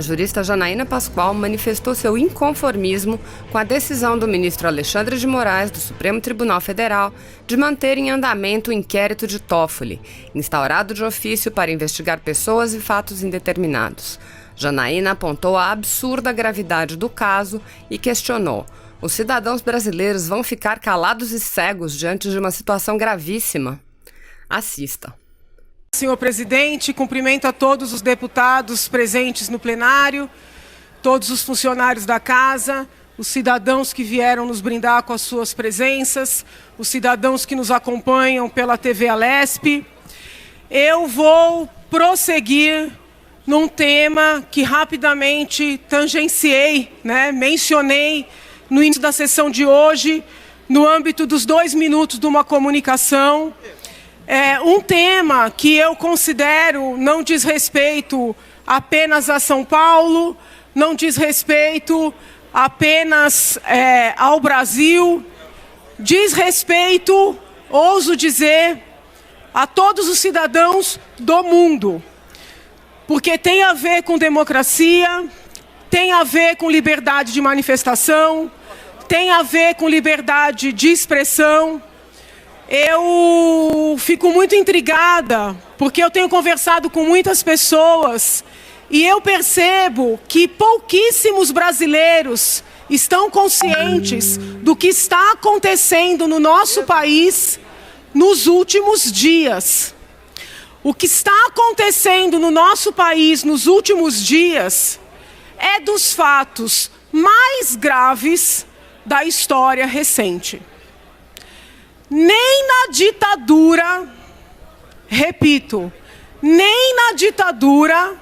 A jurista Janaína Pascoal manifestou seu inconformismo com a decisão do ministro Alexandre de Moraes, do Supremo Tribunal Federal, de manter em andamento o inquérito de Toffoli, instaurado de ofício para investigar pessoas e fatos indeterminados. Janaína apontou a absurda gravidade do caso e questionou: os cidadãos brasileiros vão ficar calados e cegos diante de uma situação gravíssima? Assista. Senhor presidente, cumprimento a todos os deputados presentes no plenário, todos os funcionários da casa, os cidadãos que vieram nos brindar com as suas presenças, os cidadãos que nos acompanham pela TV Alesp. Eu vou prosseguir num tema que rapidamente tangenciei, mencionei no início da sessão de hoje, no âmbito dos 2 minutos de uma comunicação. Um tema que eu considero não diz respeito apenas a São Paulo, não diz respeito apenas ao Brasil, diz respeito, ouso dizer, a todos os cidadãos do mundo. Porque tem a ver com democracia, tem a ver com liberdade de manifestação, tem a ver com liberdade de expressão. Eu fico muito intrigada, porque eu tenho conversado com muitas pessoas e eu percebo que pouquíssimos brasileiros estão conscientes do que está acontecendo no nosso país nos últimos dias. O que está acontecendo no nosso país nos últimos dias é dos fatos mais graves da história recente. Nem na ditadura, repito, nem na ditadura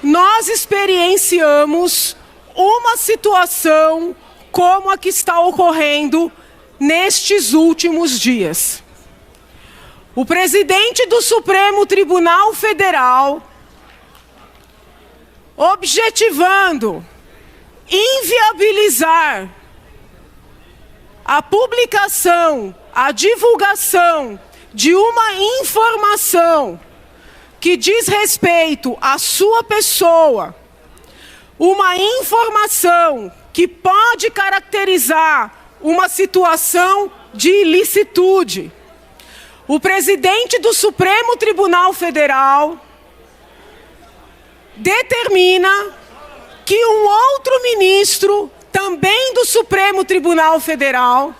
nós experienciamos uma situação como a que está ocorrendo nestes últimos dias. O presidente do Supremo Tribunal Federal, objetivando inviabilizar a publicação, a divulgação de uma informação que diz respeito à sua pessoa, uma informação que pode caracterizar uma situação de ilicitude. O presidente do Supremo Tribunal Federal determina que um outro ministro, também do Supremo Tribunal Federal,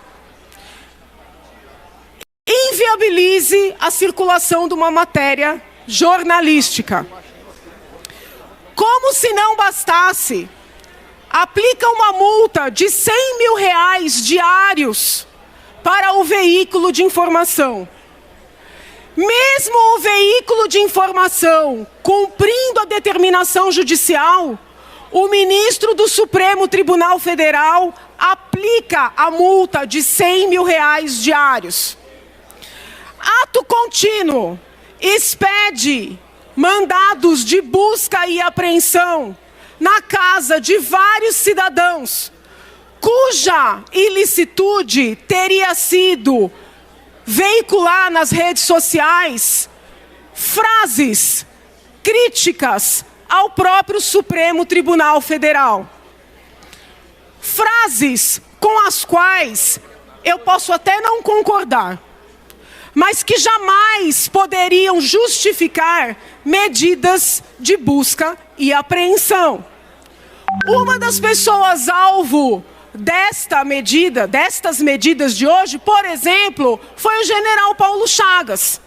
inviabilize a circulação de uma matéria jornalística. Como se não bastasse, aplica uma multa de R$100 mil diários para o veículo de informação. Mesmo o veículo de informação cumprindo a determinação judicial, o ministro do Supremo Tribunal Federal aplica a multa de R$100 mil diários. Ato contínuo, expede mandados de busca e apreensão na casa de vários cidadãos, cuja ilicitude teria sido veicular nas redes sociais frases críticas ao próprio Supremo Tribunal Federal. Frases com as quais eu posso até não concordar, mas que jamais poderiam justificar medidas de busca e apreensão. Uma das pessoas alvo destas medidas de hoje, por exemplo, foi o general Paulo Chagas,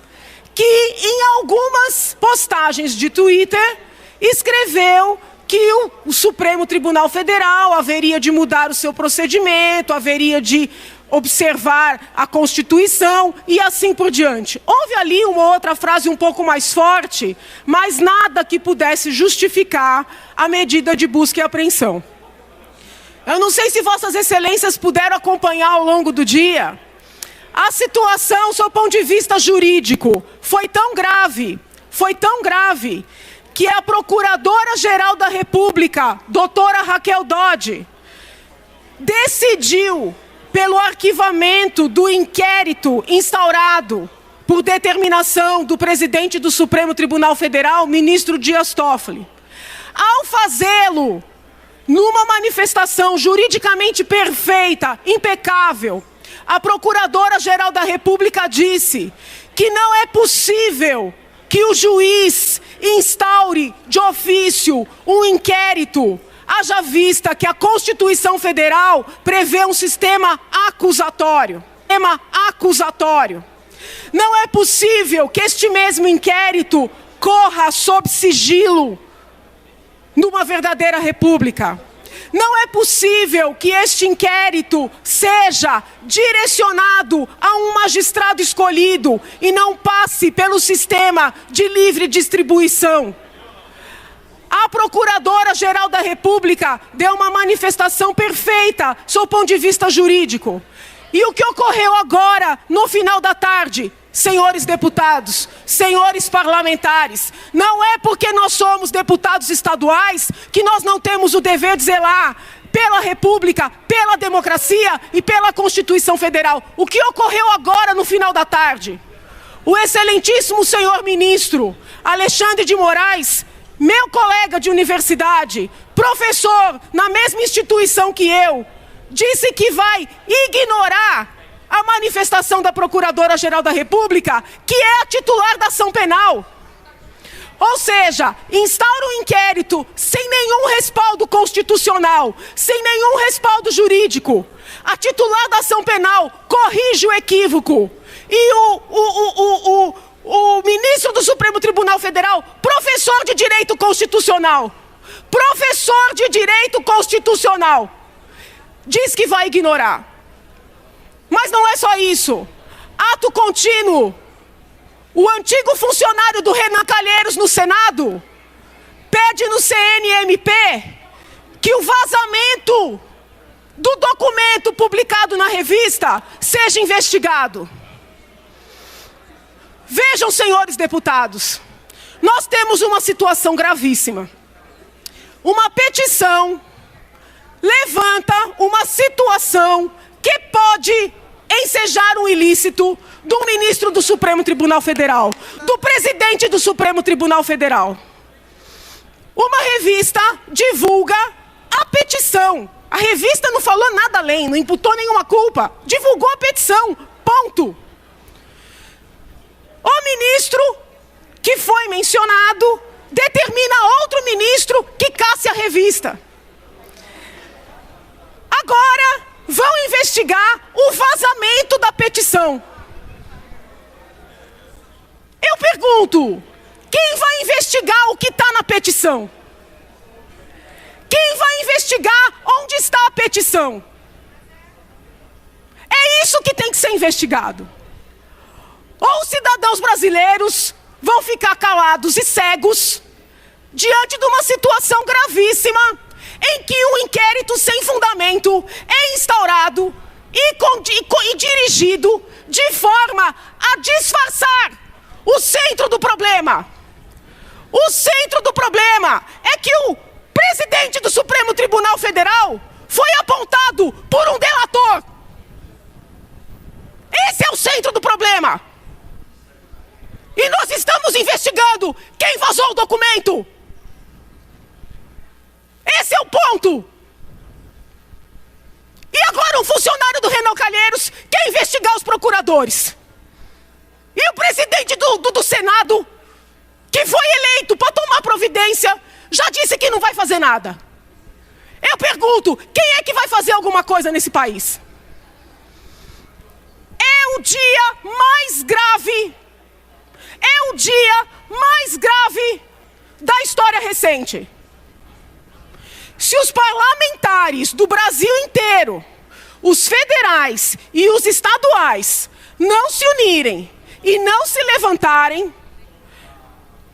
que em algumas postagens de Twitter escreveu que o Supremo Tribunal Federal haveria de mudar o seu procedimento, haveria de observar a Constituição e assim por diante. Houve ali uma outra frase um pouco mais forte, mas nada que pudesse justificar a medida de busca e apreensão. Eu não sei se Vossas Excelências puderam acompanhar ao longo do dia. A situação, sob o ponto de vista jurídico, foi tão grave, que a Procuradora-Geral da República, doutora Raquel Dodge, decidiu, pelo arquivamento do inquérito instaurado por determinação do presidente do Supremo Tribunal Federal, ministro Dias Toffoli, Ao fazê-lo, numa manifestação juridicamente perfeita, impecável, a Procuradora-Geral da República disse que não é possível que o juiz instaure de ofício um inquérito, haja vista que a Constituição Federal prevê um sistema acusatório. Não é possível que este mesmo inquérito corra sob sigilo numa verdadeira república. Não é possível que este inquérito seja direcionado a um magistrado escolhido e não passe pelo sistema de livre distribuição. A Procuradora-Geral da República deu uma manifestação perfeita sob o ponto de vista jurídico. E o que ocorreu agora, no final da tarde, senhores deputados, senhores parlamentares, não é porque nós somos deputados estaduais que nós não temos o dever de zelar pela República, pela democracia e pela Constituição Federal. O que ocorreu agora, no final da tarde? O excelentíssimo senhor ministro Alexandre de Moraes, meu colega de universidade, professor na mesma instituição que eu, disse que vai ignorar a manifestação da Procuradora-Geral da República, que é a titular da ação penal. Ou seja, instaura um inquérito sem nenhum respaldo constitucional, sem nenhum respaldo jurídico. A titular da ação penal corrige o equívoco. E o ministro do Supremo Tribunal Federal, professor de Direito Constitucional, diz que vai ignorar. Mas não é só isso. Ato contínuo. O antigo funcionário do Renan Calheiros no Senado pede no CNMP que o vazamento do documento publicado na revista seja investigado. Vejam, senhores deputados, nós temos uma situação gravíssima. Uma petição levanta uma situação que pode ensejar um ilícito do ministro do Supremo Tribunal Federal, do presidente do Supremo Tribunal Federal. Uma revista divulga a petição. A revista não falou nada além, não imputou nenhuma culpa. Divulgou a petição, ponto. O ministro que foi mencionado determina a outro ministro que casse a revista. Agora vão investigar o vazamento da petição. Eu pergunto, quem vai investigar o que está na petição? Quem vai investigar onde está a petição? É isso que tem que ser investigado. Ou os cidadãos brasileiros vão ficar calados e cegos diante de uma situação gravíssima em que um inquérito sem fundamento é instaurado e dirigido de forma a disfarçar o centro do problema. O centro do problema é que o presidente do Supremo Tribunal Federal foi apontado por um delator. Esse é o centro do problema. E nós estamos investigando quem vazou o documento. Esse é o ponto. E agora um funcionário do Renan Calheiros quer investigar os procuradores. E o presidente do Senado, que foi eleito para tomar providência, já disse que não vai fazer nada. Eu pergunto, quem é que vai fazer alguma coisa nesse país? É o dia mais grave da história recente. Se os parlamentares do Brasil inteiro, os federais e os estaduais, não se unirem e não se levantarem,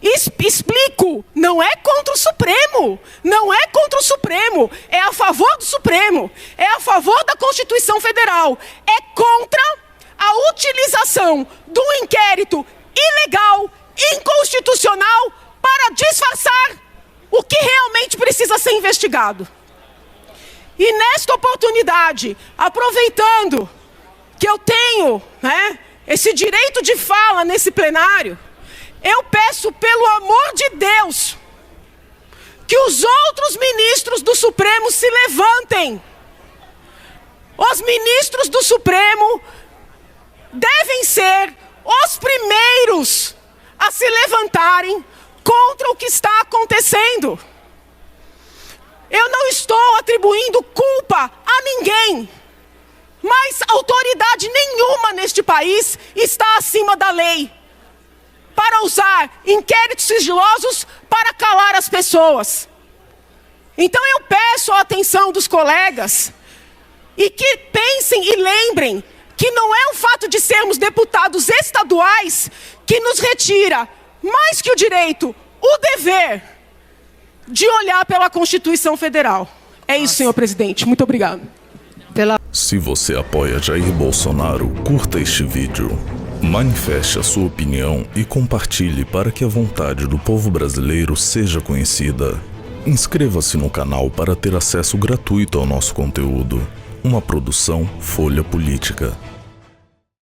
explico, não é contra o Supremo, não é contra o Supremo, é a favor do Supremo, é a favor da Constituição Federal, é contra a utilização do inquérito ilegal, inconstitucional, para disfarçar o que realmente precisa ser investigado. E nesta oportunidade, aproveitando que eu tenho, esse direito de fala nesse plenário, eu peço, pelo amor de Deus, que os outros ministros do Supremo se levantem. Os ministros do Supremo devem ser os primeiros a se levantarem contra o que está acontecendo. Eu não estou atribuindo culpa a ninguém, mas autoridade nenhuma neste país está acima da lei para usar inquéritos sigilosos para calar as pessoas. Então eu peço a atenção dos colegas e que pensem e lembrem que não é o fato de sermos deputados estaduais que nos retira, mais que o direito, o dever de olhar pela Constituição Federal. É isso, senhor presidente. Muito obrigado. Se você apoia Jair Bolsonaro, curta este vídeo, manifeste a sua opinião e compartilhe para que a vontade do povo brasileiro seja conhecida. Inscreva-se no canal para ter acesso gratuito ao nosso conteúdo. Uma produção Folha Política.